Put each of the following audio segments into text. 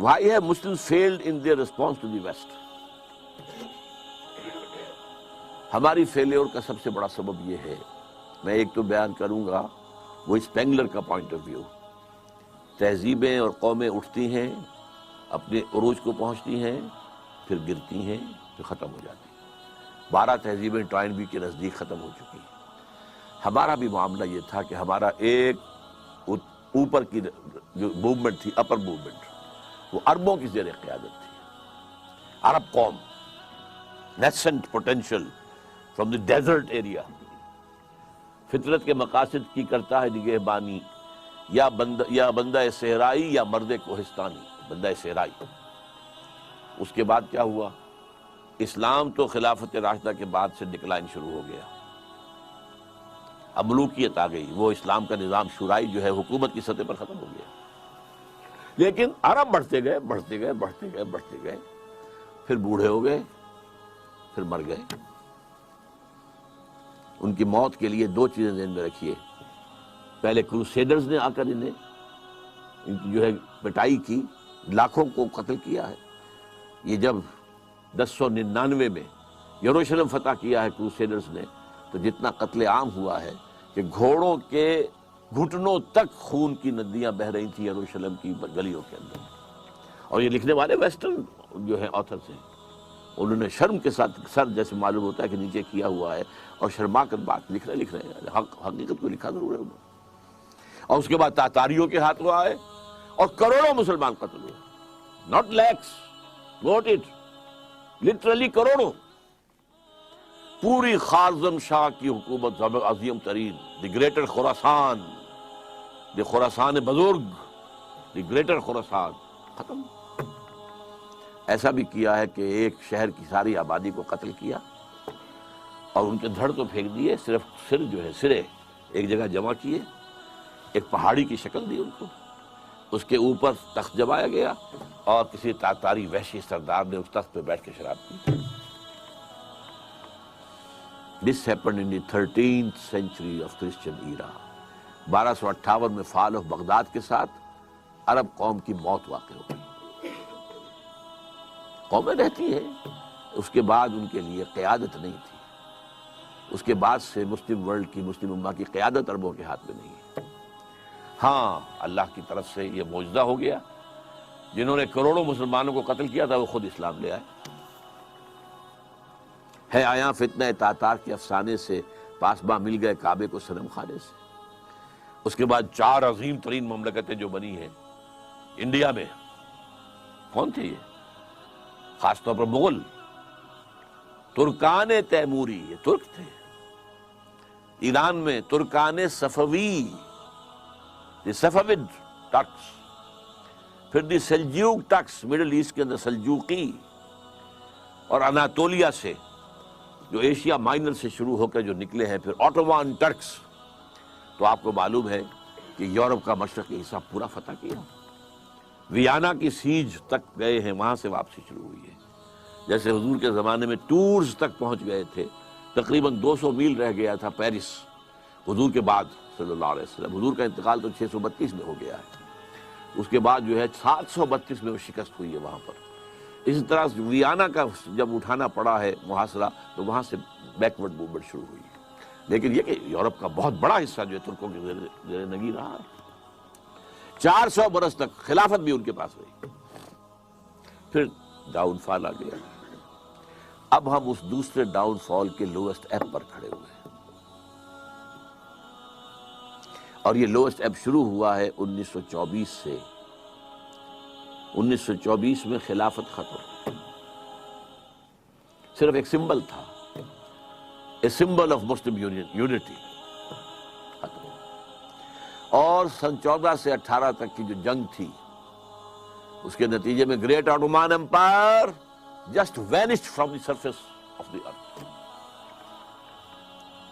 Why have Muslims failed in their response to the West? ہماری failure کا سب سے بڑا سبب یہ ہے، میں ایک تو بیان کروں گا، وہ اسپینگلر کا پوائنٹ آف ویو۔ تہذیبیں اور قومیں اٹھتی ہیں، اپنے عروج کو پہنچتی ہیں، پھر گرتی ہیں، پھر ختم ہو جاتی ہیں۔ 12 تہذیبیں ٹوائنبی کے نزدیک ختم ہو چکی ہیں۔ ہمارا بھی معاملہ یہ تھا کہ ہمارا ایک اوپر کی جو موومنٹ تھی، اپر موومنٹ، وہ عربوں کی زیر قیادت تھی۔ عرب قوم، nascent potential from the desert area, فطرت کے مقاصد کی کرتا ہے نگہبانی، یا بندہ صحرائی یا مرد کوہستانی، بندہ صحرائی۔ اس کے بعد کیا ہوا؟ اسلام تو خلافت راشدہ کے بعد سے ڈکلائن شروع ہو گیا، اب ملوکیت آ گئی، وہ اسلام کا نظام شورائی جو ہے حکومت کی سطح پر ختم ہو گیا۔ لیکن عرب بڑھتے گئے بڑھتے گئے بڑھتے گئے بڑھتے گئے، پھر بوڑھے ہو گئے، پھر مر گئے۔ ان کی موت کے لیے 2 چیزیں ذہن میں رکھیے۔ پہلے کروسیڈرز نے آ کر ان کی جو ہے پٹائی کی، لاکھوں کو قتل کیا ہے۔ یہ جب 1099 میں یروشلم فتح کیا ہے کروسیڈرز نے، تو جتنا قتل عام ہوا ہے کہ گھوڑوں کے گھٹنوں تک خون کی ندیاں بہہ رہی تھیں یروشلم کی گلیوں کے اندر۔ اور یہ لکھنے والے ویسٹرن جو ہیں آتھرز ہیں، انہوں نے شرم کے ساتھ سر جیسے معلوم ہوتا ہے کہ نیچے کیا ہوا ہے، اور شرما کر بات لکھ رہے ہیں، حقیقت کو لکھا ضرور ہے انہوں نے۔ اور اس کے بعد تاتاریوں کے ہاتھوں آئے اور کروڑوں مسلمان قتل ہوئے، not lakhs, got it, literally کروڑوں۔ پوری خارزم شاہ کی حکومت عظیم ترین، دی گریٹر خراسان، دی خراسان بزرگ، دی گریٹر خراسان، ختم۔ ایسا بھی کیا ہے کہ ایک شہر کی ساری آبادی کو قتل کیا اور ان کے دھڑ تو پھینک دیے، صرف سر جو ہے سرے ایک جگہ جمع کیے، ایک پہاڑی کی شکل دی ان کو، اس کے اوپر تخت جمایا گیا اور کسی تاتاری وحشی سردار نے اس تخت پہ بیٹھ کے شراب پی۔ This happened in the 13th century of Christian era۔ 1258 میں فال آف بغداد کے ساتھ عرب قوم کی موت واقع ہو گئی۔ قومیں رہتی ہیں، اس کے بعد ان کے لیے قیادت نہیں تھی۔ اس کے بعد سے مسلم ورلڈ کی، مسلم امہ کی قیادت عربوں کے ہاتھ میں نہیں ہے۔ ہاں، اللہ کی طرف سے یہ معجزہ ہو گیا، جنہوں نے کروڑوں مسلمانوں کو قتل کیا تھا وہ خود اسلام لے آئے۔ ہے آیا فتنہ تاتار کے افسانے سے، پاسباں مل گئے کعبے کو صنم خانے سے۔ اس کے بعد 4 عظیم ترین مملکتیں جو بنی ہیں انڈیا میں، کون تھے یہ؟ خاص طور پر مغل، ترکان تیموری، یہ ترک تھے۔ ایران میں ترکان صفوی، دی صفوید ٹرکس، پھر دی سلجوق ٹرکس، مڈل ایسٹ کے اندر سلجوقی، اور اناطولیہ سے جو ایشیا مائنر سے شروع ہو کر جو نکلے ہیں پھر آٹومان ٹرکس۔ تو آپ کو معلوم ہے کہ یورپ کا مشرقی حصہ پورا فتح کیا، ویانا کی سیج تک گئے ہیں، وہاں سے واپسی شروع ہوئی ہے۔ جیسے حضور کے زمانے میں ٹورز تک پہنچ گئے تھے، تقریباً 200 میل رہ گیا تھا پیرس حضور کے بعد صلی اللہ علیہ وسلم۔ حضور کا انتقال تو 632 میں ہو گیا ہے، اس کے بعد جو ہے 732 میں وہ شکست ہوئی ہے وہاں پر۔ اسی طرح ویانا کا جب اٹھانا پڑا ہے محاصرہ، تو وہاں سے بیکورڈ موومنٹ شروع ہوئی ہے۔ لیکن یہ کہ یورپ کا بہت بڑا حصہ جو ہے ترکوں کے زیر نگی رہا ہے، 400 برس تک خلافت بھی ان کے پاس رہی۔ پھر ڈاؤن فال آ گیا۔ اب ہم اس دوسرے ڈاؤن فال کے لوئسٹ ایب پر کھڑے ہوئے ہیں، اور یہ لوئسٹ ایب شروع ہوا ہے 1924 سے۔ 1924 میں خلافت ختم، صرف ایک سمبل تھا، a symbol of Muslim unity, ختم۔ اور سن 14 سے 18 تک کی جو جنگ تھی، اس کے نتیجے میں great Ottoman empire just vanished from the surface of the earth,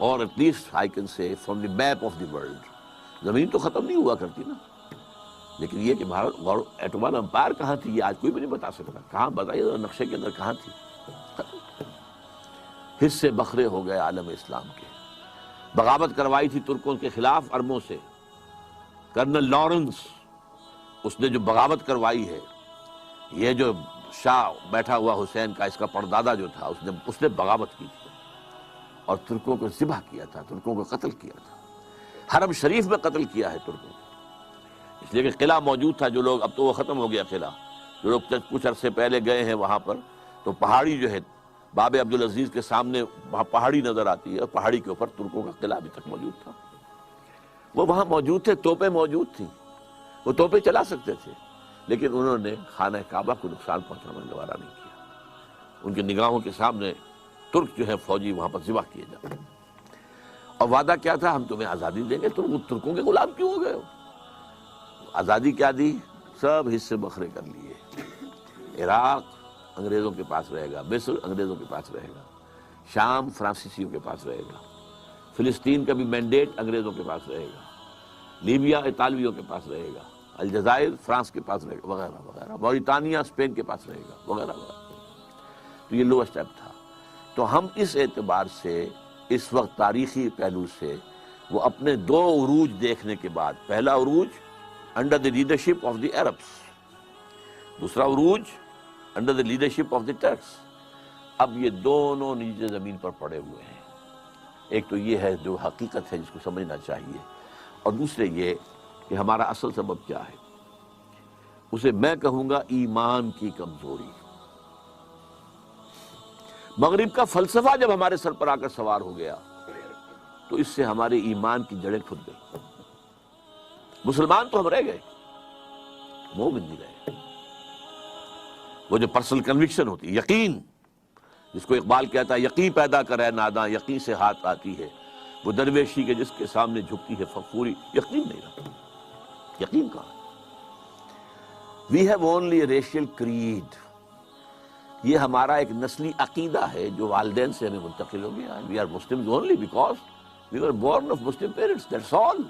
or at least I can say from the map of the world۔ زمین تو ختم نہیں ہوا کرتی نا، لیکن یہ کہ بھارت ایٹومان امپائر کہاں تھی یہ آج کوئی بھی نہیں بتا سکتا۔ کہاں بتائیے نقشے کے اندر کہاں تھی؟ حصے بکھرے ہو گئے عالم اسلام کے۔ بغاوت کروائی تھی ترکوں کے خلاف عربوں سے، کرنل لارنس، اس نے جو بغاوت کروائی ہے یہ جو شاہ بیٹھا ہوا حسین کا اس کا پردادا جو تھا اس نے بغاوت کی تھی اور ترکوں کو ذبح کیا تھا، ترکوں کو قتل کیا تھا، حرم شریف میں قتل کیا ہے ترکوں کو، اس لیے کہ قلعہ موجود تھا۔ جو لوگ، اب تو وہ ختم ہو گیا قلعہ، جو لوگ کچھ عرصے پہلے گئے ہیں وہاں پر، تو پہاڑی جو ہے باب عبدالعزیز کے سامنے وہاں پہاڑی نظر آتی ہے، اور پہاڑی کے اوپر ترکوں کا قلعہ ابھی تک موجود تھا۔ وہ وہاں موجود تھے، توپیں موجود تھیں، وہ توپیں چلا سکتے تھے، لیکن انہوں نے خانہ کعبہ کو نقصان پہنچانا گوارا نہیں کیا۔ ان کی نگاہوں کے سامنے ترک جو ہے فوجی وہاں پر ذبح کیے جاتے، اور وعدہ کیا تھا، ہم تمہیں آزادی دیں گے، تم ترکوں کے غلام کیوں ہو گئے ہو؟ آزادی کیا دی؟ سب حصے بکھرے کر لیے۔ عراق انگریزوں کے پاس رہے گا، مصر انگریزوں کے پاس رہے گا، شام فرانسیسیوں کے پاس رہے گا، فلسطین کا بھی مینڈیٹ انگریزوں کے پاس رہے گا، لیبیا اطالویوں کے پاس رہے گا، الجزائر فرانس کے پاس رہے گا، وغیرہ وغیرہ، موریٹانیہ اسپین کے پاس رہے گا، وغیرہ وغیرہ۔ تو یہ لو اسٹیپ تھا۔ تو ہم اس اعتبار سے اس وقت تاریخی پہلو سے وہ اپنے دو عروج دیکھنے کے بعد، پہلا عروج under the leadership of the Arabs, دوسرا عروج under the leadership of the tricks, اب یہ دونوں نیچے زمین پر پڑے ہوئے ہیں۔ ایک تو یہ ہے جو حقیقت ہے جس کو سمجھنا چاہیے، اور دوسرے یہ کہ ہمارا اصل سبب کیا ہے، اسے میں کہوں گا ایمان کی کمزوری۔ مغرب کا فلسفہ جب ہمارے سر پر آ کر سوار ہو گیا تو اس سے ہمارے ایمان کی جڑیں کھد گئی۔ مسلمان تو ہم رہ گئے، مومن نہیں رہے۔ وہ جو پرسنل کنوکشن ہوتی ہے، یقین، جس کو اقبال کہتا ہے یقین پیدا کرے ناداں، یقین سے ہاتھ آتی ہے وہ درویشی کے جس کے سامنے جھکتی ہے فخوری، یقین نہیں رہا۔ یقین کہاں؟ We have only a racial creed, یہ ہمارا ایک نسلی عقیدہ ہے جو والدین سے ہمیں منتقل ہو گیا۔ We are Muslims only because we were born of Muslim parents, that's all.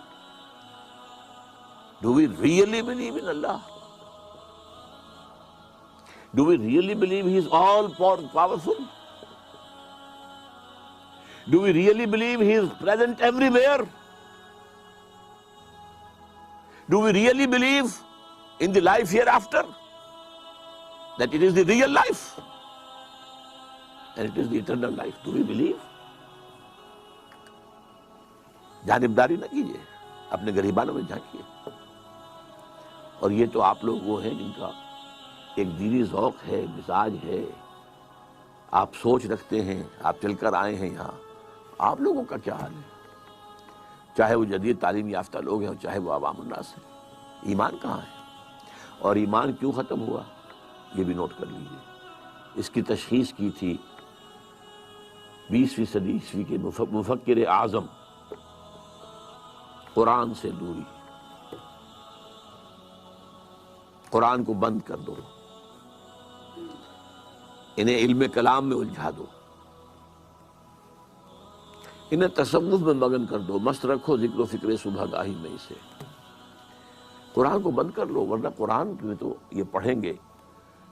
Do we really believe in Allah? Do we really believe He is all powerful? Do we really believe He is present everywhere? Do we really believe in the life hereafter? That it is the real life and it is the eternal life. Do we believe? جانبداری نہ کیجیے، اپنے گریبانوں میں جھانکیے۔ اور یہ تو آپ لوگ وہ ہیں جن کا ایک دینی ذوق ہے، مزاج ہے، آپ سوچ رکھتے ہیں، آپ چل کر آئے ہیں یہاں۔ آپ لوگوں کا کیا حال ہے؟ چاہے وہ جدید تعلیم یافتہ لوگ ہیں اور چاہے وہ عوام الناس ہیں، ایمان کہاں ہے؟ اور ایمان کیوں ختم ہوا یہ بھی نوٹ کر لیجیے۔ اس کی تشخیص کی تھی 20ویں صدی عیسوی کے مفکر اعظم، قرآن سے دوری۔ قرآن کو بند کر دو، انہیں علم کلام میں الجھا دو، انہیں تصوف میں مگن کر دو، مست رکھو ذکر و فکر صبح گاہی میں اسے۔ قرآن کو بند کر لو، ورنہ قرآن میں تو یہ پڑھیں گے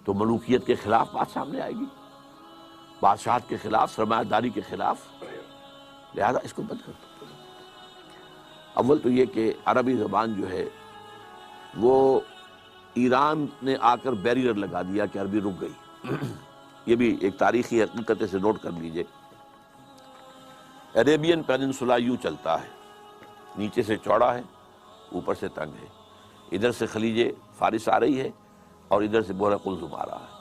تو ملوکیت کے خلاف بات سامنے آئے گی، بادشاہت کے خلاف، سرمایہ داری کے خلاف، لہذا اس کو بند کر دو۔ اول تو یہ کہ عربی زبان جو ہے وہ ایران نے آ کر بیریئر لگا دیا کہ عربی رک گئی۔ یہ بھی ایک تاریخی حقیقت سے نوٹ کر لیجئے۔ عربین پیننسولا یوں چلتا ہے، نیچے سے چوڑا ہے، اوپر سے تنگ ہے، ادھر سے خلیج فارس آ رہی ہے اور ادھر سے بحر قلزم آ رہا ہے۔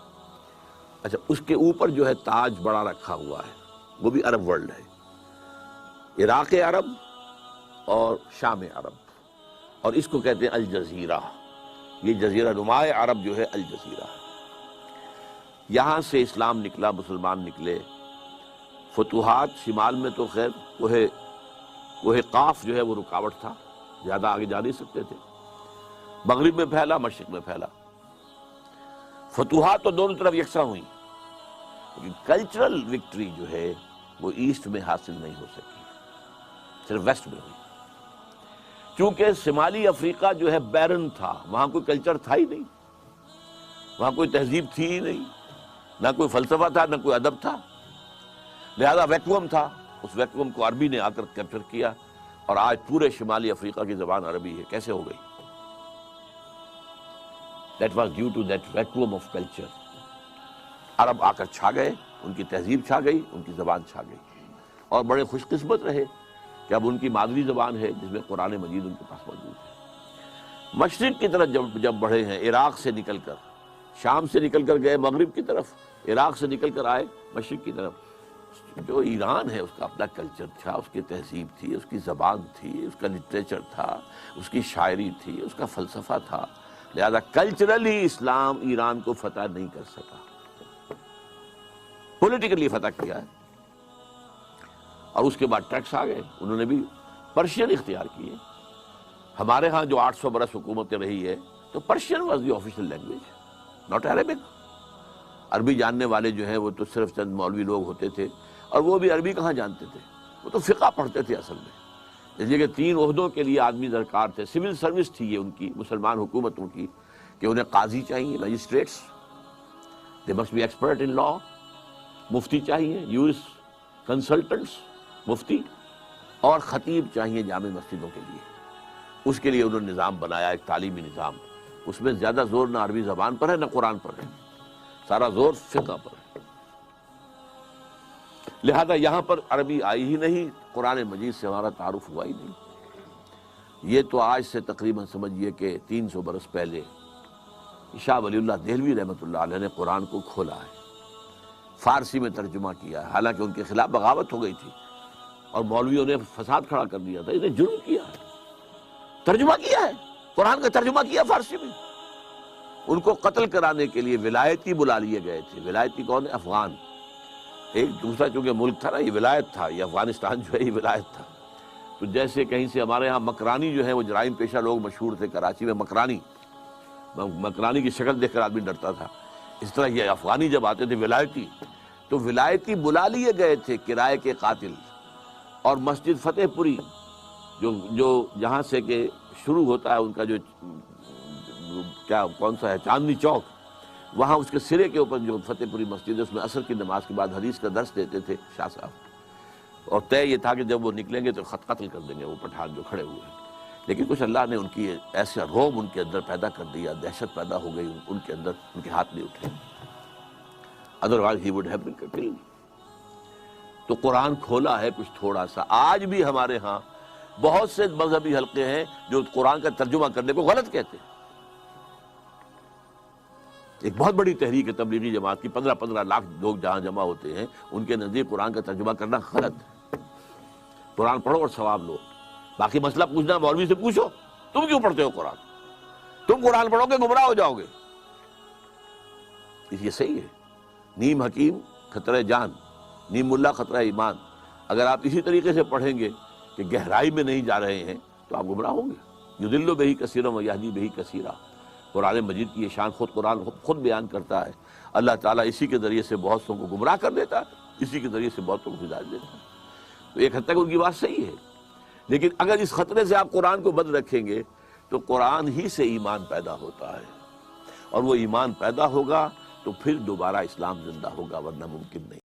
اچھا، اس کے اوپر جو ہے تاج بڑا رکھا ہوا ہے، وہ بھی عرب ورلڈ ہے، عراق عرب اور شام عرب، اور اس کو کہتے ہیں الجزیرہ۔ یہ جزیرہ نمائے عرب جو ہے الجزیرہ، یہاں سے اسلام نکلا، مسلمان نکلے۔ فتوحات شمال میں تو خیر کوہ قاف جو ہے وہ رکاوٹ تھا، زیادہ آگے جا نہیں سکتے تھے، مغرب میں پھیلا، مشرق میں پھیلا۔ فتوحات تو دونوں طرف یکساں ہوئی، لیکن کلچرل وکٹری جو ہے وہ ایسٹ میں حاصل نہیں ہو سکی، صرف ویسٹ میں ہوئی، کیونکہ شمالی افریقہ جو ہے بیرن تھا، وہاں کوئی کلچر تھا ہی نہیں، وہاں کوئی تہذیب تھی ہی نہیں، نہ کوئی فلسفہ تھا، نہ کوئی ادب تھا، لہذا ویکوم تھا۔ اس ویکوم کو عربی نے آ کر کیپچر کیا، اور آج پورے شمالی افریقہ کی زبان عربی ہے۔ کیسے ہو گئی؟ That was due to that vacuum of culture. عرب آ کر چھا گئے، ان کی تہذیب چھا گئی، ان کی زبان چھا گئی، اور بڑے خوش قسمت رہے کہ اب ان کی مادری زبان ہے جس میں قرآن مجید ان کے پاس موجود ہے۔ مشرق کی طرف جب بڑھے ہیں، عراق سے نکل کر، شام سے نکل کر گئے مغرب کی طرف، عراق سے نکل کر آئے مشرق کی طرف، جو ایران ہے اس کا اپنا کلچر تھا، اس کی تہذیب تھی، اس کی زبان تھی، اس کا لٹریچر تھا، اس کی شاعری تھی، اس کا فلسفہ تھا، لہذا کلچرلی اسلام ایران کو فتح نہیں کر سکا، پولیٹیکلی فتح کیا ہے۔ اور اس کے بعد ٹیکس آ گئے، انہوں نے بھی پرشین اختیار کیے۔ ہمارے ہاں جو 800 برس حکومت رہی ہے تو Persian was the official language, not Arabic. عربی جاننے والے جو ہیں وہ تو صرف چند مولوی لوگ ہوتے تھے، اور وہ بھی عربی کہاں جانتے تھے، وہ تو فقہ پڑھتے تھے اصل میں۔ اس لیے کہ 3 عہدوں کے لیے آدمی درکار تھے، سول سروس تھی یہ ان کی مسلمان حکومتوں کی، کہ انہیں قاضی چاہیے، magistrates, they must be expert in law, مفتی چاہیے، یورس کنسلٹنٹس، مفتی، اور خطیب چاہیے جامع مسجدوں کے لیے۔ اس کے لیے انہوں نے نظام بنایا، ایک تعلیمی نظام، اس میں زیادہ زور نہ عربی زبان پر ہے نہ قرآن پر ہے، سارا زور فقہ پر ہے۔ لہذا یہاں پر عربی آئی ہی نہیں، قرآن مجید سے ہمارا تعارف ہوا ہی نہیں۔ یہ تو آج سے تقریباً سمجھیے کہ 300 برس پہلے شاہ ولی اللہ دہلوی رحمۃ اللہ علیہ نے قرآن کو کھولا ہے، فارسی میں ترجمہ کیا ہے، حالانکہ ان کے خلاف بغاوت ہو گئی تھی اور مولویوں نے فساد کھڑا کر دیا تھا، انہیں جرم کیا ہے، ترجمہ کیا ہے، قرآن کا ترجمہ کیا فارسی میں۔ ان کو قتل کرانے کے لیے ولایتی بلا لیے گئے تھے۔ ولایتی کون ہے؟ افغان۔ ایک دوسرا چونکہ ملک تھا نا، یہ ولایت تھا، یہ افغانستان جو ہے یہ ولایت تھا۔ تو جیسے کہیں سے ہمارے ہاں مکرانی جو ہے وہ جرائم پیشہ لوگ مشہور تھے کراچی میں، مکرانی کی شکل دیکھ کر آدمی ڈرتا تھا، اس طرح یہ افغانی جب آتے تھے ولایتی، تو ولایتی بلا لیے گئے تھے کرائے کے قاتل، اور مسجد فتح پوری جو جہاں سے کہ شروع ہوتا ہے ان کا جو کون سا ہے، چاندنی چوک، وہاں اس کے سرے کے اوپر جو فتح پوری مسجد ہے، اس میں عصر کی نماز کے بعد حدیث کا درس دیتے تھے شاہ صاحب، اور طے یہ تھا کہ جب وہ نکلیں گے تو قتل کر دیں گے وہ پٹھان جو کھڑے ہوئے ہیں۔ لیکن کچھ اللہ نے ان کی ایسا روب ان کے اندر پیدا کر دیا، دہشت پیدا ہو گئی ان کے اندر، ان کے ہاتھ نہیں اٹھے، otherwise he would have been killed. تو قرآن کھولا ہے کچھ تھوڑا سا۔ آج بھی ہمارے ہاں بہت سے مذہبی حلقے ہیں جو قرآن کا ترجمہ کرنے کو غلط کہتے ہیں۔ ایک بہت بڑی تحریک ہے تبلیغی جماعت کی، 15 لاکھ لوگ جہاں جمع ہوتے ہیں، ان کے نزدیک قرآن کا ترجمہ کرنا غلط ہے۔ قرآن پڑھو اور ثواب لو، باقی مسئلہ پوچھنا مولوی سے پوچھو، تم کیوں پڑھتے ہو قرآن؟ تم قرآن پڑھو گے گمراہ ہو جاؤ گے۔ یہ صحیح ہے، نیم حکیم خطرہ جان، نیم ملا خطرہ ایمان۔ اگر آپ اسی طریقے سے پڑھیں گے کہ گہرائی میں نہیں جا رہے ہیں تو آپ گمراہ ہوں گے۔ یضل بہ کثیرا ویہدی بہ کثیرا، قرآن مجید کی یہ شان قرآن خود بیان کرتا ہے۔ اللہ تعالیٰ اسی کے ذریعے سے بہت سو کو گمراہ کر دیتا ہے، اسی کے ذریعے سے بہتوں کو ہدایت دیتا ہے۔ تو ایک حد تک ان کی بات صحیح ہے، لیکن اگر اس خطرے سے آپ قرآن کو بند رکھیں گے تو قرآن ہی سے ایمان پیدا ہوتا ہے، اور وہ ایمان پیدا ہوگا تو پھر دوبارہ اسلام زندہ ہوگا، ورنہ ممکن نہیں۔